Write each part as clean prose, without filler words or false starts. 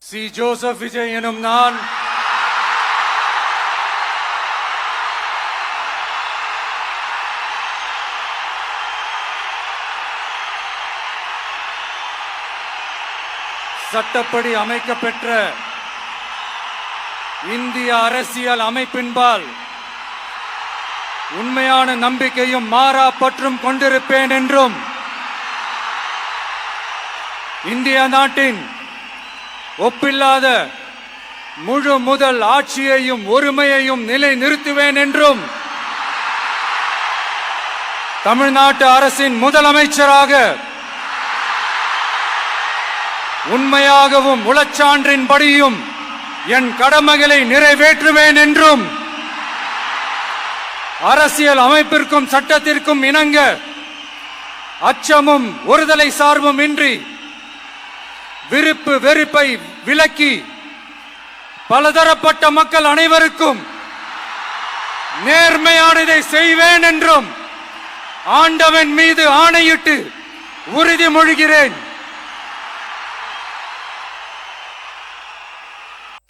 C. Joseph Vijay எனும் நான் சட்டப்படி அமைக்கப்பெற்ற இந்திய அரசியல் அமைப்பின்பால் உண்மையான நம்பிக்கையும் மாறா பற்றும் கொண்டிருப்பேன் என்றும் இந்திய நாட்டின் ஒப்பில்லாத முழு முதல் ஆட்சியையும் ஒருமையையும் நிலை நிறுத்துவேன் என்றும் தமிழ்நாட்டு அரசின் முதலமைச்சராக உண்மையாகவும் உளச்சான்றின்படியும் என் கடமைகளை நிறைவேற்றுவேன் என்றும் அரசியல் அமைப்பிற்கும் சட்டத்திற்கும் இணங்க அச்சமும் ஒருதலை சார்பும் இன்றி விருப்பு வெறுப்பை விலக்கி பலதரப்பட்ட மக்கள் அனைவருக்கும் நேர்மையானதை செய்வேன் என்றும் ஆண்டவன் மீது ஆணையிட்டு உறுதிமொழிகிறேன்.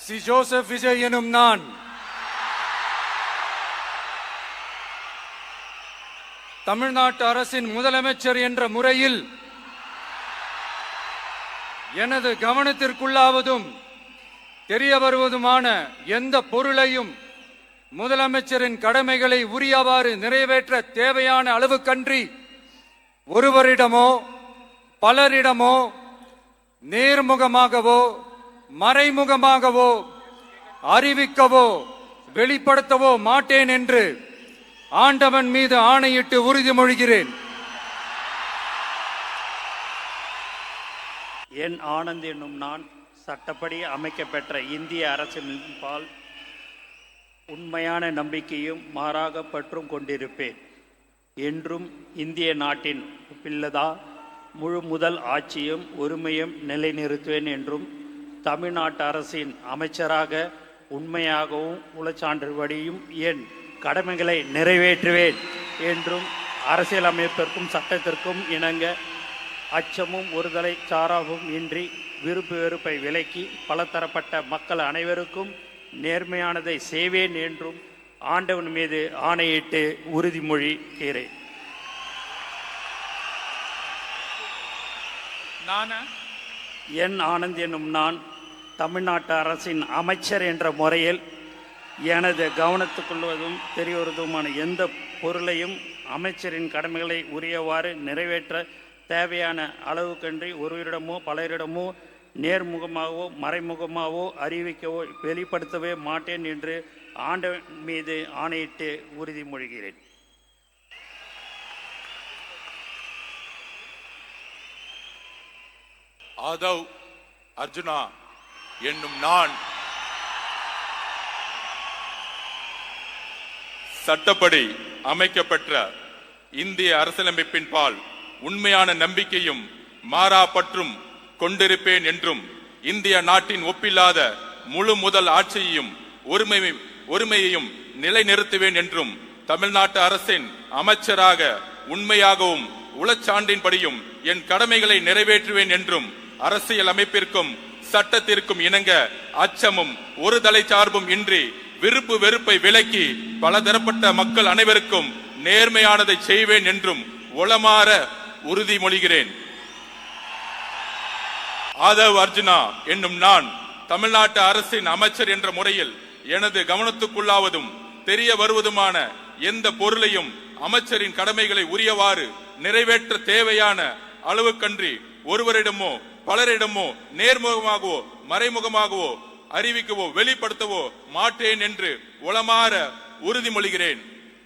சி. ஜோசப் விஜய் எனும் நான் தமிழ்நாட்டு அரசின் முதலமைச்சர் என்ற முறையில் எனது கவனத்திற்குள்ளாவதும் தெரிய வருவதுமான எந்த பொருளையும் முதலமைச்சரின் கடமைகளை உரியவாறு நிறைவேற்ற தேவையான அளவுக்கன்றி ஒருவரிடமோ பலரிடமோ நேர்முகமாகவோ மறைமுகமாகவோ அறிவிக்கவோ வெளிப்படுத்தவோ மாட்டேன் என்று ஆண்டவன் மீது ஆணையிட்டு உறுதிமொழிகிறேன். என் ஆனந்த் என்னும் நான் சட்டப்படி அமைக்கப்பெற்ற இந்திய அரசின்பால் உண்மையான நம்பிக்கையும் மாறாக பற்றும் கொண்டிருப்பேன் என்றும் இந்திய நாட்டின் ஒப்பில்லதா முழு முதல் ஆட்சியும் ஒருமையும் நிலைநிறுத்துவேன் என்றும் தமிழ்நாட்டு அரசின் அமைச்சராக உண்மையாகவும் உளச்சான்றுபடியும் என் கடமைகளை நிறைவேற்றுவேன் என்றும் அரசியலமைப்பிற்கும் சட்டத்திற்கும் இணங்க அச்சமும் ஒருதலை சாராவும் இன்றி விருப்பு வெறுப்பை விலக்கி பலதரப்பட்ட மக்கள் அனைவருக்கும் நேர்மையானதை செய்வேன் என்றும் ஆண்டவன் மீது ஆணையிட்டு உறுதிமொழிகிறேன். என் ஆனந்த் என்னும் நான் தமிழ்நாட்டு அரசின் அமைச்சர் என்ற முறையில் எனது கவனத்துக்கொள்வதும் தெரியவதுமான எந்த பொருளையும் அமைச்சரின் கடமைகளை உரியவாறு நிறைவேற்ற தேவையான அளவுக்கன்றி ஒருவரிடமோ பலரிடமோ நேர்முகமாகவோ மறைமுகமாகவோ அறிவிக்கவோ வெளிப்படுத்தவே மாட்டேன் என்று ஆண்டவன் மீது ஆணையிட்டு உறுதிமொழிகிறேன். ஆதவ் அர்ஜுனா என்னும் நான் சட்டப்படி அமைக்கப்பெற்ற இந்திய அரசியலமைப்பின் பால் உண்மையான நம்பிக்கையும் மாறா பற்றும் கொண்டிருப்பேன் என்றும் இந்திய நாட்டின் ஒப்பில்லாத முழு முதல் ஆட்சியையும் ஒருமையையும் நிலைநிறுத்துவேன் என்றும் தமிழ்நாட்டு அரசின் அமைச்சராக உண்மையாகவும் உளச்சான்றின்படியும் என் கடமைகளை நிறைவேற்றுவேன் என்றும் அரசியல் அமைப்பிற்கும் சட்டத்திற்கும் இணங்க அச்சமும் ஒரு தலை சார்பும் இன்றி விருப்பு வெறுப்பை விலக்கி பலதரப்பட்ட மக்கள் அனைவருக்கும் நேர்மையானதை செய்வேன் என்றும் உளமாற உறுதிமொழிகிறேன். ஆதவ் அர்ஜுனா என்னும் நான் தமிழ்நாட்டு அரசின் அமைச்சர் என்ற முறையில் எனது கவனத்துக்குள்ளாவதும் தெரிய வருவதுமான எந்த பொருளையும் அமைச்சரின் கடமைகளை உரியவாறு நிறைவேற்ற தேவையான அளவுக்கன்றி ஒருவரிடமோ பலரிடமோ நேர்முகமாகவோ மறைமுகமாகவோ அறிவிக்கவோ வெளிப்படுத்தவோ மாட்டேன் என்று உளமாற உறுதிமொழிகிறேன்.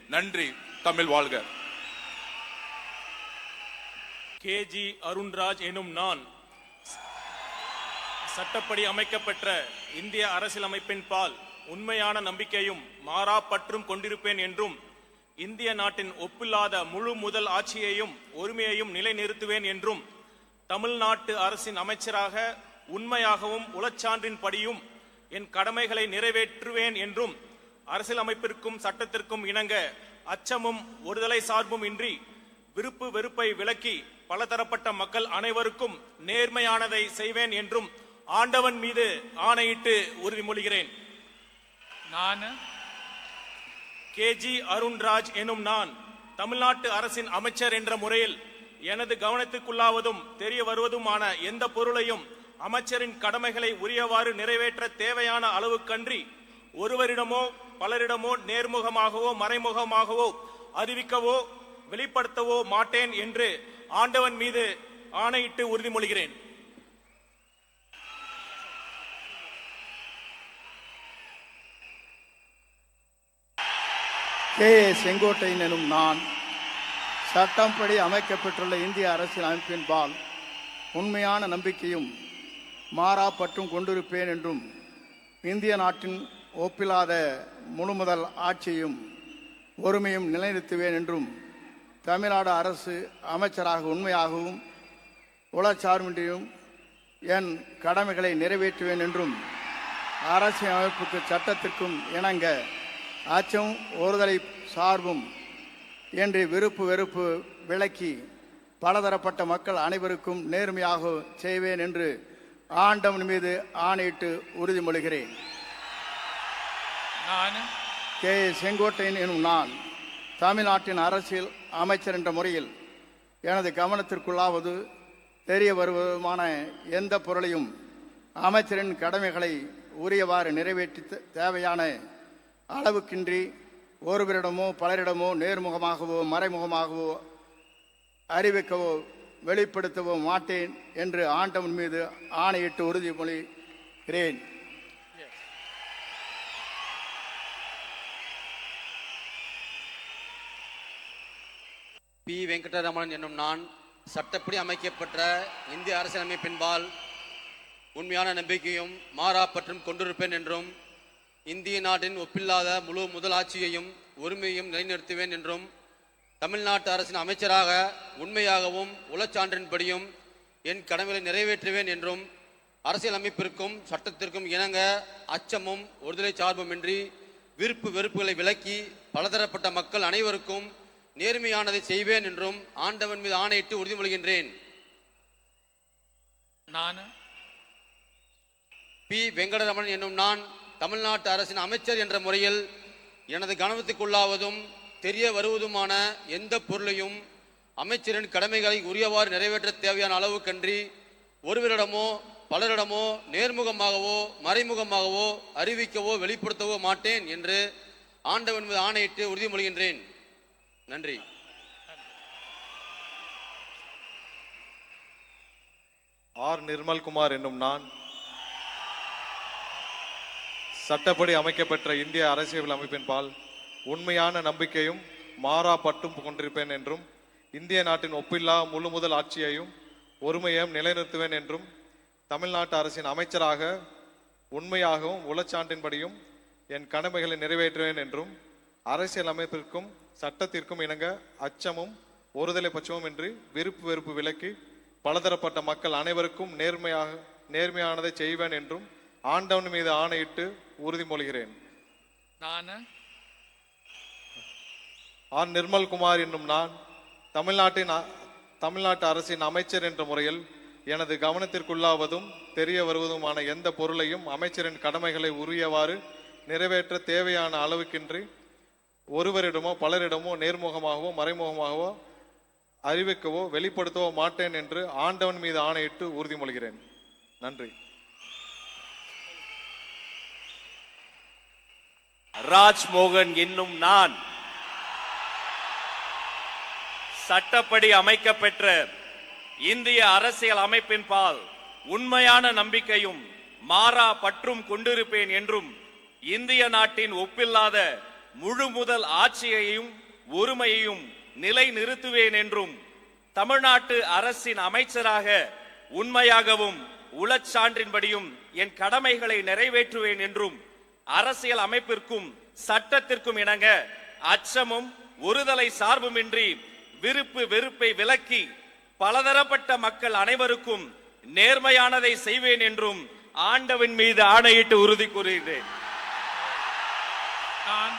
நன்றி. தமிழ் வாழ்க. கே.ஜி. அருண்ராஜ் எனும் நான் சட்டப்படி அமைக்கப்பெற்ற இந்திய அரசியலமைப்பின் பால் உண்மையான நம்பிக்கையும் மாறா பற்றும் கொண்டிருப்பேன் என்றும் இந்திய நாட்டின் ஒப்பில்லாத முழு முதல் ஆட்சியையும் ஒருமையையும் நிலைநிறுத்துவேன் என்றும் தமிழ்நாட்டு அரசின் அமைச்சராக உண்மையாகவும் உளச்சான்றின்படியும் என் கடமைகளை நிறைவேற்றுவேன் என்றும் அரசியலமைப்பிற்கும் சட்டத்திற்கும் இணங்க அச்சமும் ஒருதலை சார்பும் இன்றி விருப்பு வெறுப்பை விலக்கி பலதரப்பட்ட மக்கள் அனைவருக்கும் நேர்மையானதை செய்வேன் என்றும் ஆண்டவன் மீது ஆணையிட்டு உறுதிமொழிகிறேன். நான் KG அருண்ராஜ் எனும் நான் தமிழ்நாட்டு அரசின் அமைச்சர் என்ற முறையில் எனது கவனத்துக்குள்ளாவதும் தெரிய வருவதுமான எந்த பொருளையும் அமைச்சரின் கடமைகளை உரியவாறு நிறைவேற்ற தேவையான அளவுக்கன்றி ஒருவரிடமோ பலரிடமோ நேர்முகமாகவோ மறைமுகமாகவோ அறிவிக்கவோ வெளிப்படுத்தவோ மாட்டேன் என்று ஆண்டவன் மீது ஆணையிட்டு உறுதிமொழிகிறேன். செங்கோட்டையன் எனும் நான் சட்டப்படி அமைக்கப்பட்டுள்ள இந்திய அரசியல் அமைப்பின்பால் உண்மையான நம்பிக்கையும் மாறா பற்றும் கொண்டிருப்பேன் என்றும் இந்திய நாட்டின் ஒப்பில்லாத முழுமுதல் ஆட்சியையும் ஒருமையும் நிலைநிறுத்துவேன் என்றும் தமிழ்நாடு அரசு அமைச்சராக உண்மையாகவும் உளச்சார்பின்றியும் என் கடமைகளை நிறைவேற்றுவேன் என்றும் அரசியல் அமைப்புக்கு சட்டத்திற்கும் இணங்க அச்சம் ஒருதலை சார்பும் என்று விருப்பு வெறுப்பு விலக்கி பலதரப்பட்ட மக்கள் அனைவருக்கும் நேர்மையாக செய்வேன் என்று ஆண்டவன் மீது ஆணையிட்டு உறுதிமொழிகிறேன். நான் செங்கோட்டையன் எனும் நான் தமிழ்நாட்டின் அரசியல் அமைச்சர் என்ற முறையில் எனது கவனத்திற்குள்ளாவது தெரிய வருவதுமான எந்த பொருளையும் அமைச்சரின் கடமைகளை உரியவாறு நிறைவேற்றி தேவையான அளவுக்கின்றி ஒருவரிடமோ பலரிடமோ நேர்முகமாகவோ மறைமுகமாகவோ அறிவிக்கவோ வெளிப்படுத்தவோ மாட்டேன் என்று ஆண்டவன் மீது ஆணையிட்டு உறுதிமொழிகிறேன். பி. வெங்கடரமணன் என்னும் நான் சட்டப்படி அமைக்கப்பட்ட இந்திய அரசியலமைப்பின்பால் உண்மையான நம்பிக்கையும் மாறா பற்றும் கொண்டிருப்பேன் என்றும் இந்திய நாட்டின் ஒப்பில்லாத முழு முதலாட்சியையும் உரிமையையும் நிலைநிறுத்துவேன் என்றும் தமிழ்நாட்டு அரசின் அமைச்சராக உண்மையாகவும் உளச்சான்றின்படியும் என் கடமைகளை நிறைவேற்றுவேன் என்றும் அரசியல் அமைப்பிற்கும் சட்டத்திற்கும் இணங்க அச்சமும் ஒருதலை சார்புமின்றி விருப்பு வெறுப்புகளை விலக்கி பலதரப்பட்ட மக்கள் அனைவருக்கும் நேர்மையானதை செய்வேன் என்றும் ஆண்டவன் மீது ஆணையிட்டு உறுதிமொழிகின்றேன். நான் பி. வெங்கடரமணன் என்னும் நான் தமிழ்நாட்டு அரசின் அமைச்சர் என்ற முறையில் எனது கவனத்துக்குள்ளாவதும் தெரிய வருவதுமான எந்த பொருளையும் அமைச்சரின் கடமைகளை உரியவாறு நிறைவேற்ற தேவையான அளவுக்கன்றி ஒருவரிடமோ பலரிடமோ நேர்முகமாகவோ மறைமுகமாகவோ அறிவிக்கவோ வெளிப்படுத்தவோ மாட்டேன் என்று ஆண்டவன் மீது ஆணையிட்டு உறுதிமொழிகின்றேன். நன்றி. ஆர். நிர்மல்குமார் என்னும் நான் சட்டப்படி அமைக்கப்பெற்ற இந்திய அரசியல் அமைப்பின்பால் உண்மையான நம்பிக்கையும் மாறா பற்றும் கொண்டிருப்பேன் என்றும் இந்திய நாட்டின் ஒப்பில்லா முழு முதல் ஆட்சியையும் ஒருமையையும் நிலைநிறுத்துவேன் என்றும் தமிழ்நாட்டு அரசின் அமைச்சராக உண்மையாகவும் உளச்சான்றின்படியும் என் கடமைகளை நிறைவேற்றுவேன் என்றும் அரசியல் அமைப்பிற்கும் சட்டத்திற்கும் இணங்க அச்சமும் ஒருதலை பட்சமும் இன்றி விருப்பு வெறுப்பு விலக்கி பலதரப்பட்ட மக்கள் அனைவருக்கும் நேர்மையானதை செய்வேன் என்றும் ஆண்டவன் மீது ஆணையிட்டு உறுதிமொழிகிறேன். நான் ஆர். நிர்மல்குமார் என்னும் நான் தமிழ்நாட்டு அரசின் அமைச்சர் என்ற முறையில் எனது கவனத்திற்குள்ளாவதும் தெரிய வருவதுமான எந்த பொருளையும் அமைச்சரின் கடமைகளை உரியவாறு நிறைவேற்ற தேவையான அளவுக்கின்றி ஒருவரிடமோ பலரிடமோ நேர்முகமாகவோ மறைமுகமாகவோ அறிவிக்கவோ வெளிப்படுத்தவோ மாட்டேன் என்று ஆண்டவன் மீது ஆணையிட்டு உறுதிமொழிகிறேன். நன்றி. ராஜ்மோகன் என்னும் நான் சட்டப்படி அமைக்கப்பெற்ற இந்திய அரசியல் அமைப்பின்பால் உண்மையான நம்பிக்கையும் மாறா பற்றும் கொண்டிருப்பேன் என்றும் இந்திய நாட்டின் ஒப்பில்லாத முழு முதல் ஆட்சியையும் ஒருமையையும் நிலை நிறுத்துவேன் என்றும் தமிழ்நாட்டு அரசின் அமைச்சராக உண்மையாகவும் உளச்சான்றின்படியும் என் கடமைகளை நிறைவேற்றுவேன் என்றும் அரசியல் அமைப்பிற்கும் சட்டத்திற்கும் இணங்க அச்சமும் ஒருதலை சார்புமின்றி விருப்பு வெறுப்பை விலக்கி பலதரப்பட்ட மக்கள் அனைவருக்கும் நேர்மையானதை செய்வேன் என்றும் ஆண்டவன் மீது ஆணையிட்டு உறுதி கூறுகிறேன். நான்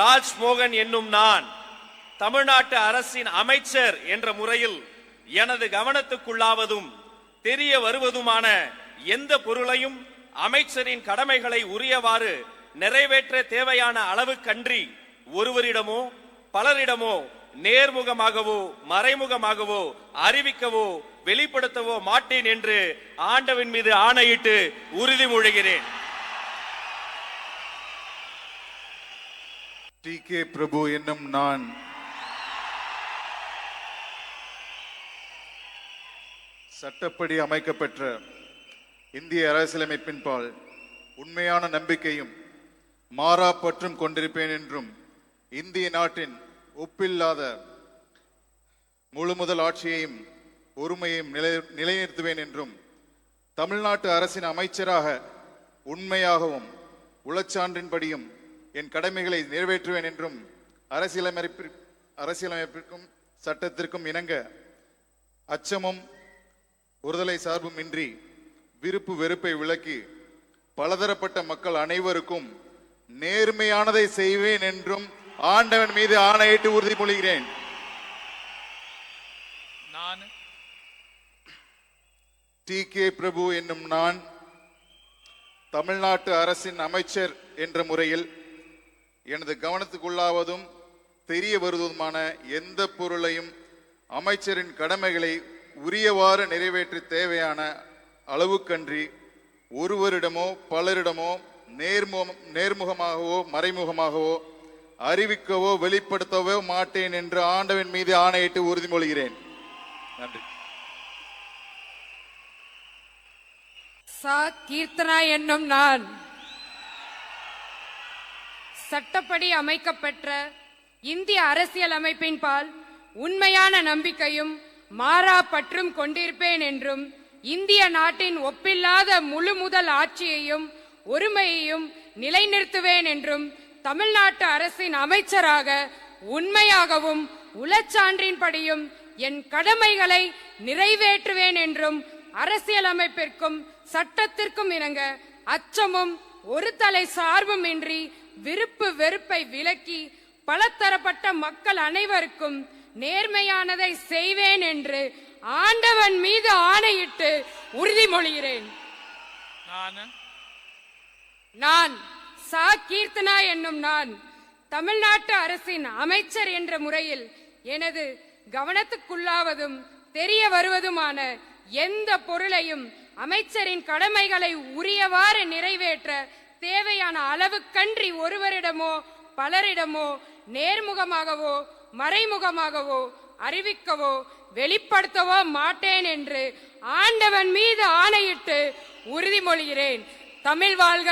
ராஜ்மோகன் என்னும் நான் தமிழ்நாட்டு அரசின் அமைச்சர் என்ற முறையில் எனது கவனத்துக்குள்ளாவதும் தெரிய வருவதுமான எந்த பொருளையும் அமைச்சரின் கடமைகளை உரியவாறு நிறைவேற்ற தேவையான அளவுக்கன்றி ஒருவரிடமோ பலரிடமோ நேர்முகமாகவோ மறைமுகமாகவோ அறிவிக்கவோ வெளிப்படுத்தவோ மாட்டேன் என்று ஆண்டவன் மீது ஆணையிட்டு உறுதிமொழிகிறேன். டி.கே. பிரபு என்னும் நான் சட்டப்படி அமைக்கப்பெற்ற இந்திய அரசியலமைப்பின்பால் உண்மையான நம்பிக்கையும் மாறா பற்றும் கொண்டிருப்பேன் என்றும் இந்திய நாட்டின் ஒப்பில்லாத முழுமுதல் ஆட்சியையும் ஒருமையையும் நிலைநிறுத்துவேன் என்றும் தமிழ்நாட்டு அரசின் அமைச்சராக உண்மையாகவும் உளச்சான்றின்படியும் என் கடமைகளை நிறைவேற்றுவேன் என்றும் அரசியலமைப்பிற்கும் சட்டத்திற்கும் இணங்க அச்சமும் ஒருதலை சார்பும் இன்றி விருப்பு வெறுப்பை விலக்கி பலதரப்பட்ட மக்கள் அனைவருக்கும் நேர்மையானதை செய்வேன் என்றும் ஆண்டவன் மீது ஆணையிட்டு உறுதிமொழிகிறேன். நான் டி.கே. பிரபு என்னும் நான் தமிழ்நாட்டு அரசின் அமைச்சர் என்ற முறையில் எனது கவனத்துக்குள்ளாவதும் தெரிய வருவதுமான எந்த பொருளையும் அமைச்சரின் கடமைகளை உரியவாறு நிறைவேற்ற தேவையான அளவுக்கன்றி ஒருவரிடமோ பலரிடமோ நேர்முகமாகவோ மறைமுகமாகவோ அறிவிக்கவோ வெளிப்படுத்தவோ மாட்டேன் என்று ஆண்டவன் மீது ஆணையிட்டு உறுதிமொழிகிறேன். நன்றி. சா கீர்த்தனா என்னும் நான் சட்டப்படி அமைக்கப்பெற்ற இந்திய அரசியலமைப்பின் பால் உண்மையான நம்பிக்கையும் மாறா பற்றும் கொண்டிருப்பேன் என்றும் இந்திய நாட்டின் ஒப்பில்லாத முழு முதல் ஆட்சியையும் ஒருமையையும் நிலைநிறுத்துவேன் என்றும் தமிழ்நாட்டு அரசின் அமைச்சராக உண்மையாகவும் உளச்சான்றின்படியும் என் கடமைகளை நிறைவேற்றுவேன் என்றும் அரசியலமைப்பிற்கும் சட்டத்திற்கும் இணங்க அச்சமும் ஒரு தலை சார்பும் இன்றி விருப்பு வெறுப்பை விலக்கி பலதரப்பட்ட மக்கள் அனைவருக்கும் நேர்மையானதை செய்வேன் என்று ஆண்டவன் மீது ஆணையிட்டு உறுதிமொழிகிறேன். நான் சா கீர்த்தனா என்னும் நான் தமிழ்நாட்டு அரசின் அமைச்சர் என்ற முறையில் எனது கவனத்துக்குள்ளாவதும் தெரிய வருவதுமான எந்த பொருளையும் அமைச்சரின் கடமைகளை உரியவாறு நிறைவேற்ற தேவையான அளவுக்கன்றி ஒருவரிடமோ பலரிடமோ நேர்முகமாகவோ மறைமுகமாகவோ அறிவிக்கவோ வெளிப்படுத்தவோ மாட்டேன் என்று ஆண்டவன் மீது ஆணையிட்டு உறுதிமொழிகிறேன். தமிழ் வாழ்க!